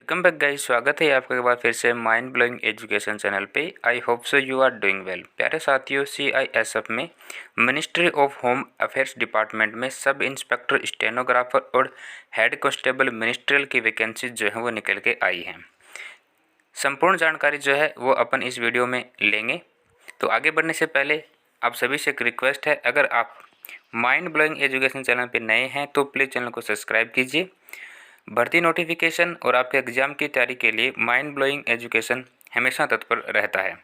Welcome back guys, स्वागत है आपका एक बार फिर से माइंड ब्लोइंग एजुकेशन चैनल पे। I hope so you are doing well. प्यारे साथियों, CISF में ministry of home affairs department में सब इंस्पेक्टर, स्टेनोग्राफर और हेड कांस्टेबल मिनिस्ट्रियल की वैकेंसी जो है वो निकल के आई हैं। संपूर्ण जानकारी जो है वो अपन इस वीडियो में लेंगे। तो आगे बढ़ने से पहले आप सभी से एक रिक्वेस्ट है, अगर आप माइंड ब्लोइंग एजुकेशन चैनल पर नए हैं तो प्लीज़ चैनल को सब्सक्राइब कीजिए। भर्ती नोटिफिकेशन और आपके एग्ज़ाम की तैयारी के लिए माइंड ब्लोइंग एजुकेशन हमेशा तत्पर रहता है।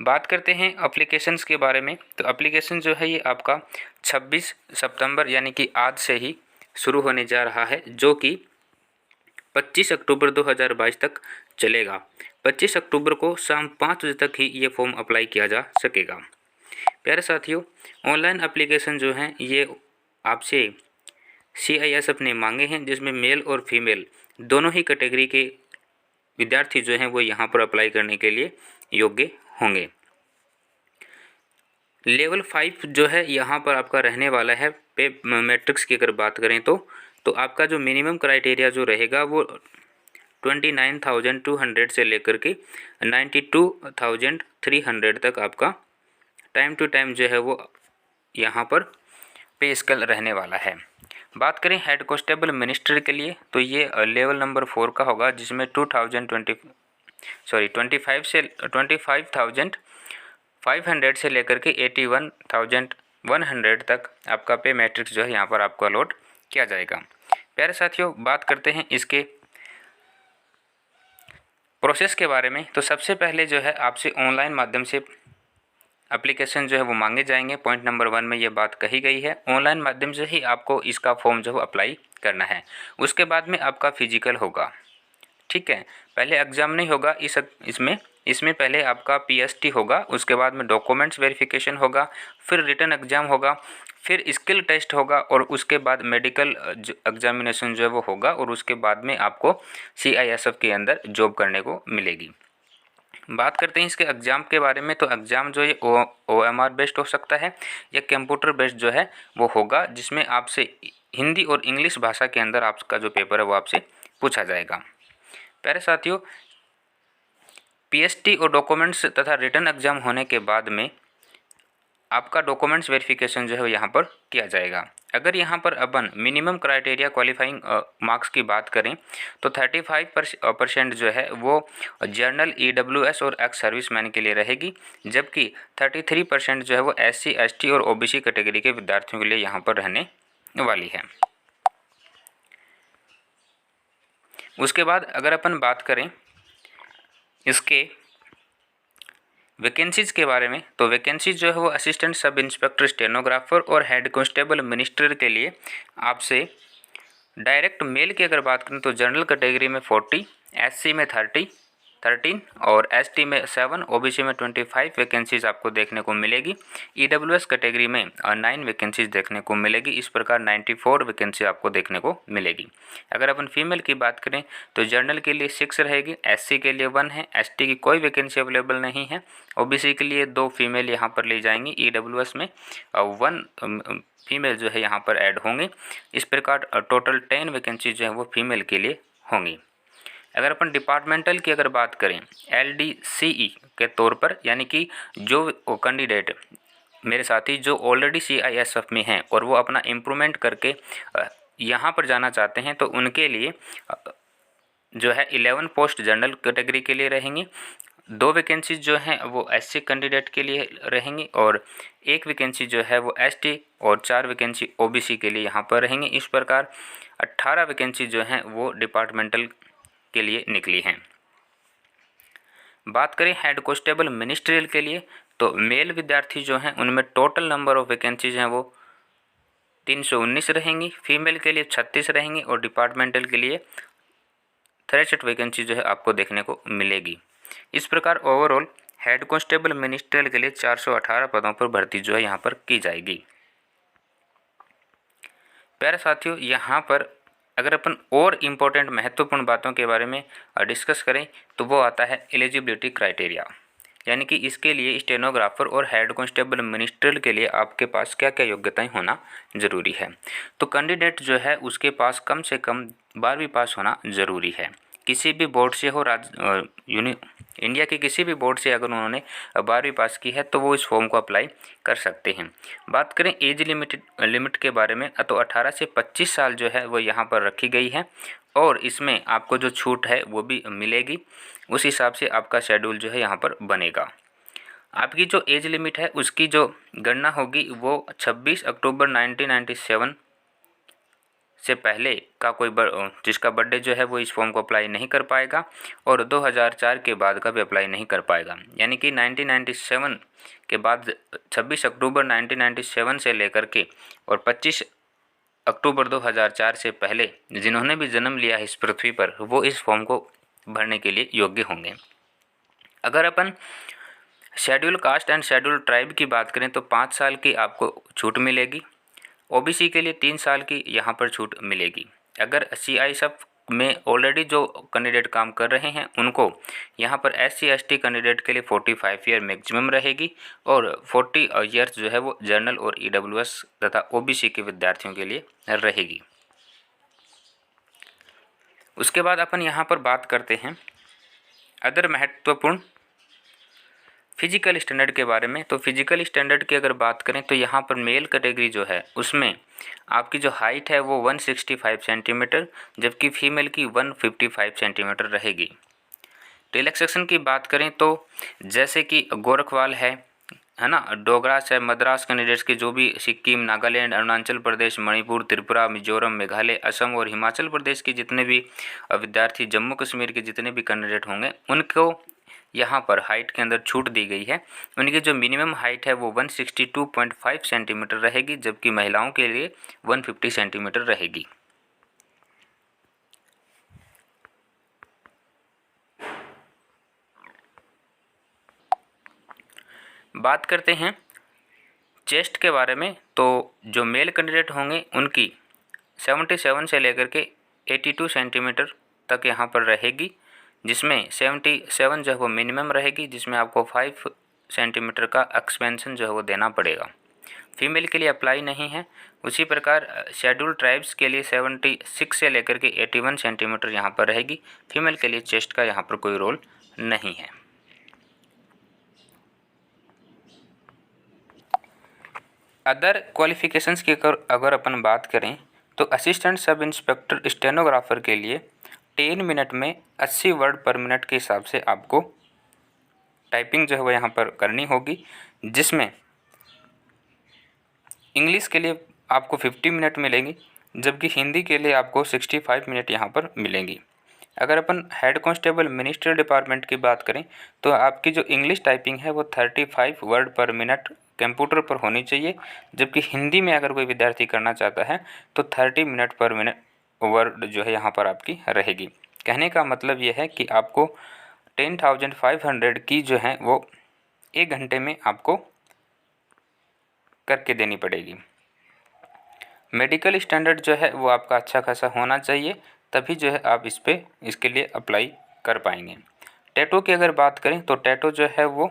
बात करते हैं एप्लीकेशंस के बारे में। तो एप्लीकेशन जो है ये आपका 26 सितंबर यानी कि आज से ही शुरू होने जा रहा है, जो कि 25 अक्टूबर 2022 तक चलेगा। 25 अक्टूबर को शाम 5 बजे तक ही ये फॉर्म अप्लाई किया जा सकेगा। प्यारे साथियों, ऑनलाइन एप्लीकेशन जो हैं ये आपसे CISF ने मांगे हैं, जिसमें मेल और फीमेल दोनों ही कैटेगरी के विद्यार्थी जो हैं वो यहाँ पर अप्लाई करने के लिए योग्य होंगे। लेवल 5 जो है यहाँ पर आपका रहने वाला है। पे मैट्रिक्स की अगर बात करें तो आपका जो मिनिमम क्राइटेरिया जो रहेगा वो 29,200 से लेकर के 92,300 तक आपका टाइम टू टाइम जो है वो यहाँ पर पे स्केल रहने वाला है। बात करें हेड कांस्टेबल मिनिस्ट्री के लिए तो ये लेवल नंबर 4 का होगा, जिसमें 25,500 से लेकर के 81,100 तक आपका पे मैट्रिक्स जो है यहाँ पर आपको अलॉट किया जाएगा। प्यारे साथियों, बात करते हैं इसके प्रोसेस के बारे में। तो सबसे पहले जो है आपसे ऑनलाइन माध्यम से एप्लीकेशन जो है वो मांगे जाएंगे। पॉइंट नंबर 1 में ये बात कही गई है, ऑनलाइन माध्यम से ही आपको इसका फॉर्म जो है अप्लाई करना है। उसके बाद में आपका फिजिकल होगा, ठीक है। पहले एग्ज़ाम नहीं होगा इसमें पहले आपका PST होगा, उसके बाद में डॉक्यूमेंट्स वेरिफिकेशन होगा, फिर रिटन एग्ज़ाम होगा, फिर स्किल टेस्ट होगा और उसके बाद मेडिकल एग्जामिनेशन जो है वो होगा और उसके बाद में आपको CISF के अंदर जॉब करने को मिलेगी। बात करते हैं इसके एग्ज़ाम के बारे में। तो एग्ज़ाम जो है OMR बेस्ड हो सकता है या कंप्यूटर बेस्ड जो है वो होगा, जिसमें आपसे हिंदी और इंग्लिश भाषा के अंदर आपका जो पेपर है वो आपसे पूछा जाएगा। प्यारे साथियों, PST और डॉक्यूमेंट्स तथा रिटन एग्ज़ाम होने के बाद में आपका डॉक्यूमेंट्स वेरिफिकेशन जो है यहाँ पर किया जाएगा। अगर यहाँ पर अपन मिनिमम क्राइटेरिया क्वालिफाइंग मार्क्स की बात करें तो 35% जो है वो जर्नल, EWS और एक्स सर्विसमैन के लिए रहेगी, जबकि 33% जो है वो SC, ST और OBC कैटेगरी के विद्यार्थियों के लिए यहाँ पर रहने वाली है। उसके बाद अगर अपन बात करें इसके वैकेंसीज़ के बारे में तो वैकेंसीज जो है वो असिस्टेंट सब इंस्पेक्टर, स्टेनोग्राफर और हेड कांस्टेबल मिनिस्टर के लिए आपसे डायरेक्ट मेल की अगर बात करें तो जनरल कैटेगरी में 40, SC में 13 और ST में 7, OBC में 25 वैकेंसीज आपको देखने को मिलेगी। EWS कैटेगरी में 9 वैकेंसीज देखने को मिलेगी। इस प्रकार 94 वैकेंसी आपको देखने को मिलेगी। अगर अपन फीमेल की बात करें तो जनरल के लिए 6 रहेगी, SC के लिए 1 है, ST की कोई वैकेंसी अवेलेबल नहीं है, OBC के लिए 2 फीमेल यहाँ पर ली जाएंगी, EWS में 1 फीमेल जो है यहाँ पर ऐड होंगी। इस प्रकार टोटल 10 वैकेंसी जो है वो फीमेल के लिए होंगी। अगर अपन डिपार्टमेंटल की अगर बात करें LDCE के तौर पर, यानी कि जो कैंडिडेट मेरे साथी जो ऑलरेडी CISF में हैं और वो अपना इम्प्रूवमेंट करके यहाँ पर जाना चाहते हैं, तो उनके लिए जो है 11 पोस्ट जनरल कैटेगरी के लिए रहेंगी, 2 वैकेंसीज जो हैं वो SC कैंडिडेट के लिए रहेंगी और 1 वैकेंसी जो है वो ST और 4 वैकेंसी OBC के लिए यहाँ पर रहेंगी। इस प्रकार 18 वैकेंसी जो हैं वो डिपार्टमेंटल के लिए निकली हैं। बात करें हेड कांस्टेबल मिनिस्ट्रियल के लिए तो मेल विद्यार्थी जो हैं उनमें टोटल नंबर ऑफ वैकेंसीज हैं वो 319 रहेंगी, फीमेल के लिए 36 रहेंगी और डिपार्टमेंटल के लिए 63 वैकेंसी जो है आपको देखने को मिलेगी। इस प्रकार ओवरऑल हेड कांस्टेबल मिनिस्ट्रियल के लिए 418 पदों पर भर्ती जो है यहाँ पर की जाएगी। प्यारे साथियों, यहाँ पर अगर अपन और इम्पोर्टेंट महत्वपूर्ण बातों के बारे में डिस्कस करें तो वो आता है एलिजिबिलिटी क्राइटेरिया, यानी कि इसके लिए स्टेनोग्राफर और हेड कांस्टेबल मिनिस्ट्रियल के लिए आपके पास क्या क्या योग्यताएं होना ज़रूरी है। तो कैंडिडेट जो है उसके पास कम से कम 12वीं पास होना ज़रूरी है। किसी भी बोर्ड से हो, इंडिया के किसी भी बोर्ड से अगर उन्होंने 12वीं पास की है तो वो इस फॉर्म को अप्लाई कर सकते हैं। बात करें एज लिमिट के बारे में तो 18 से 25 साल जो है वो यहाँ पर रखी गई है और इसमें आपको जो छूट है वो भी मिलेगी। उस हिसाब से आपका शेड्यूल जो है यहाँ पर बनेगा। आपकी जो एज लिमिट है उसकी जो गणना होगी वो 26 अक्टूबर 1997 से पहले का कोई जिसका बर्थडे जो है वो इस फॉर्म को अप्लाई नहीं कर पाएगा और 2004 के बाद का भी अप्लाई नहीं कर पाएगा। यानी कि 1997 के बाद 26 अक्टूबर 1997 से लेकर के और 25 अक्टूबर 2004 से पहले जिन्होंने भी जन्म लिया है इस पृथ्वी पर वो इस फॉर्म को भरने के लिए योग्य होंगे। अगर अपन schedule caste and schedule tribe की बात करें तो 5 साल की आपको छूट मिलेगी। ओबीसी के लिए 3 साल की यहाँ पर छूट मिलेगी। अगर सीआई सब में ऑलरेडी जो कैंडिडेट काम कर रहे हैं उनको यहाँ पर SC ST कैंडिडेट के लिए 45 ईयर मैक्सिमम रहेगी और 40 ईयर्स जो है वो जनरल और EWS तथा ओबीसी के विद्यार्थियों के लिए रहेगी। उसके बाद अपन यहाँ पर बात करते हैं अदर महत्वपूर्ण फिजिकल स्टैंडर्ड के बारे में। तो फिजिकल स्टैंडर्ड की अगर बात करें तो यहाँ पर मेल कैटेगरी जो है उसमें आपकी जो हाइट है वो 165 सेंटीमीटर जबकि फीमेल की 155 सेंटीमीटर रहेगी। रिलैक्सेशन की बात करें तो जैसे कि गोरखवाल है ना, डोगरास है, मद्रास कैंडिडेट्स के जो भी सिक्किम, नागालैंड, अरुणाचल प्रदेश, मणिपुर, त्रिपुरा, मिजोरम, मेघालय, असम और हिमाचल प्रदेश के जितने भी विद्यार्थी, जम्मू कश्मीर के जितने भी कैंडिडेट होंगे उनको यहाँ पर हाइट के अंदर छूट दी गई है। उनकी जो मिनिमम हाइट है वो 162.5 सेंटीमीटर रहेगी जबकि महिलाओं के लिए 150 सेंटीमीटर रहेगी। बात करते हैं चेस्ट के बारे में। तो जो मेल कैंडिडेट होंगे उनकी 77 से लेकर के 82 सेंटीमीटर तक यहाँ पर रहेगी जिसमें 77 जो है वो मिनिमम रहेगी जिसमें आपको 5 सेंटीमीटर का एक्सपेंशन जो है वो देना पड़ेगा। फीमेल के लिए अप्लाई नहीं है। उसी प्रकार शेड्यूल ट्राइब्स के लिए 76 से लेकर के 81 सेंटीमीटर यहाँ पर रहेगी। फीमेल के लिए चेस्ट का यहाँ पर कोई रोल नहीं है। अदर क्वालिफिकेशंस की अगर अपन बात करें तो असिस्टेंट सब इंस्पेक्टर स्टेनोग्राफर के लिए 10 मिनट में 80 वर्ड पर मिनट के हिसाब से आपको टाइपिंग जो है वो यहाँ पर करनी होगी जिसमें इंग्लिश के लिए आपको 50 मिनट मिलेंगी जबकि हिंदी के लिए आपको 65 मिनट यहाँ पर मिलेंगी। अगर अपन हेड कांस्टेबल मिनिस्ट्री डिपार्टमेंट की बात करें तो आपकी जो इंग्लिश टाइपिंग है वो 35 वर्ड पर मिनट कंप्यूटर पर होनी चाहिए जबकि हिंदी में अगर कोई विद्यार्थी करना चाहता है तो 30 मिनट पर मिनट वर्ड जो है यहाँ पर आपकी रहेगी। कहने का मतलब ये है कि आपको 10,500 की जो है वो 1 घंटे में आपको करके देनी पड़ेगी। मेडिकल स्टैंडर्ड जो है वो आपका अच्छा खासा होना चाहिए तभी जो है आप इसके लिए अप्लाई कर पाएंगे। टैटू की अगर बात करें तो टैटू जो है वो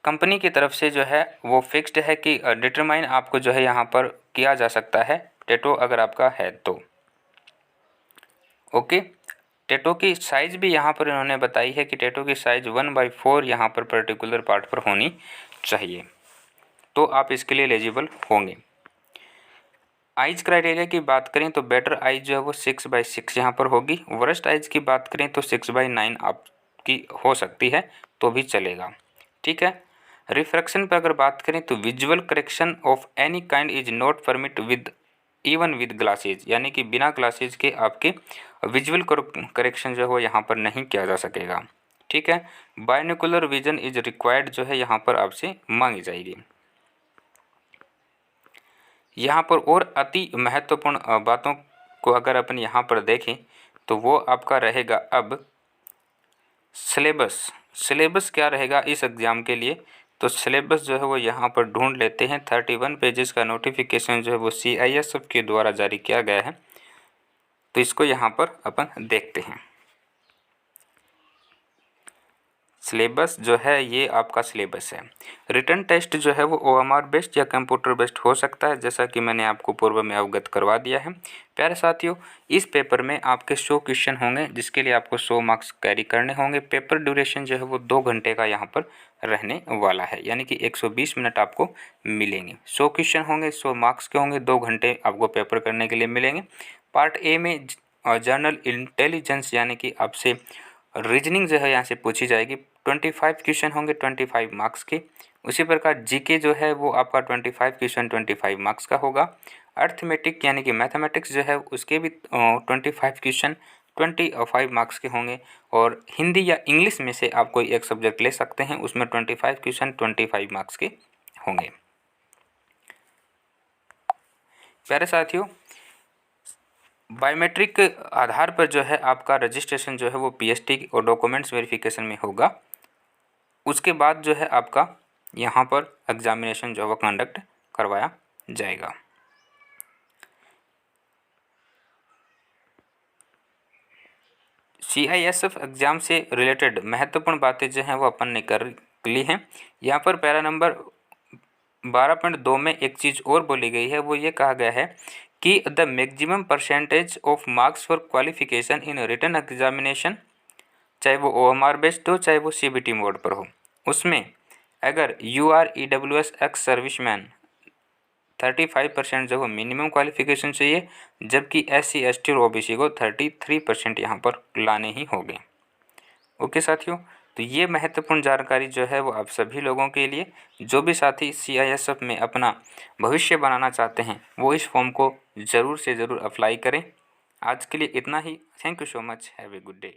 कंपनी की तरफ से जो है वो फिक्स्ड है कि डिटरमाइन आपको जो है यहाँ पर किया जा सकता है टैटू अगर आपका है तो। ओके, टैटू की साइज़ भी यहाँ पर इन्होंने बताई है कि टैटू की साइज़ 1/4 यहाँ पर पर्टिकुलर पार्ट पर होनी चाहिए तो आप इसके लिए एलिजिबल होंगे। आइज क्राइटेरिया की बात करें तो बेटर आइज जो है वो 6/6 यहाँ पर होगी। वर्स्ट आइज की बात करें तो 6/9 आपकी हो सकती है तो भी चलेगा। ठीक है। रिफ्रैक्शन पर अगर बात करें तो visual correction of any kind is not permit even with glasses, यानी कि बिना ग्लासेज के आपके विजुअल करेक्शन जो है वो यहाँ पर नहीं किया जा सकेगा। ठीक है। बायनोकुलर विजन इज रिक्वायर्ड जो है यहाँ पर आपसे मांगी जाएगी। यहाँ पर और अति महत्वपूर्ण बातों को अगर अपन यहाँ पर देखें तो वो आपका रहेगा अब सिलेबस क्या रहेगा इस एग्ज़ाम के लिए। तो सिलेबस जो है वो यहाँ पर ढूंढ लेते हैं। 31 पेजेस का नोटिफिकेशन जो है वो CISF के द्वारा जारी किया गया है तो इसको यहाँ पर अपन देखते हैं। सिलेबस जो है ये आपका सिलेबस है। रिटन टेस्ट जो है वो OMR बेस्ड या कंप्यूटर बेस्ड हो सकता है, जैसा कि मैंने आपको पूर्व में अवगत करवा दिया है। प्यारे साथियों, इस पेपर में आपके 100 क्वेश्चन होंगे, जिसके लिए आपको 100 मार्क्स कैरी करने होंगे। पेपर ड्यूरेशन जो है वो 2 घंटे का यहाँ पर रहने वाला है, यानी कि 120 मिनट आपको मिलेंगे। 100 क्वेश्चन होंगे, 100 मार्क्स के होंगे, 2 घंटे आपको पेपर करने के लिए मिलेंगे। पार्ट ए में जनरल इंटेलिजेंस यानी कि आपसे रीजनिंग जो है यहाँ से पूछी जाएगी। 25 क्वेश्चन होंगे 25 मार्क्स के। उसी प्रकार जीके जो है वो आपका 25 क्वेश्चन 25 मार्क्स का होगा। अर्थमेटिक यानी कि मैथमेटिक्स जो है उसके भी 25 क्वेश्चन 25 मार्क्स के होंगे। और हिंदी या इंग्लिश में से आप कोई एक सब्जेक्ट ले सकते हैं, उसमें 25 क्वेश्चन 25 मार्क्स के होंगे। प्यारे साथियों, बायोमेट्रिक आधार पर जो है आपका रजिस्ट्रेशन जो है वो PST और डॉक्यूमेंट्स वेरिफिकेशन में होगा। उसके बाद जो है आपका यहाँ पर एग्जामिनेशन जो है वो कंडक्ट करवाया जाएगा। CISF एग्ज़ाम से रिलेटेड महत्वपूर्ण बातें जो हैं वो अपन ने कर ली हैं। यहाँ पर पैरा नंबर 12.2 में एक चीज़ और बोली गई है, वो ये कहा गया है कि the maximum percentage of marks for qualification in written examination, चाहे वो OMR बेस्ड हो चाहे वो CBT मोड पर हो, उसमें अगर UR EWS एक्स सर्विसमैन 35% जो वो मिनिमम क्वालिफिकेशन चाहिए, जबकि SC ST और OBC को 33% यहाँ पर लाने ही होंगे। ओके साथियों, तो ये महत्वपूर्ण जानकारी जो है वो आप सभी लोगों के लिए, जो भी साथी CISF में अपना भविष्य बनाना चाहते हैं, वो इस फॉर्म को ज़रूर से ज़रूर अप्लाई करें। आज के लिए इतना ही। Thank you so much. Have a good day.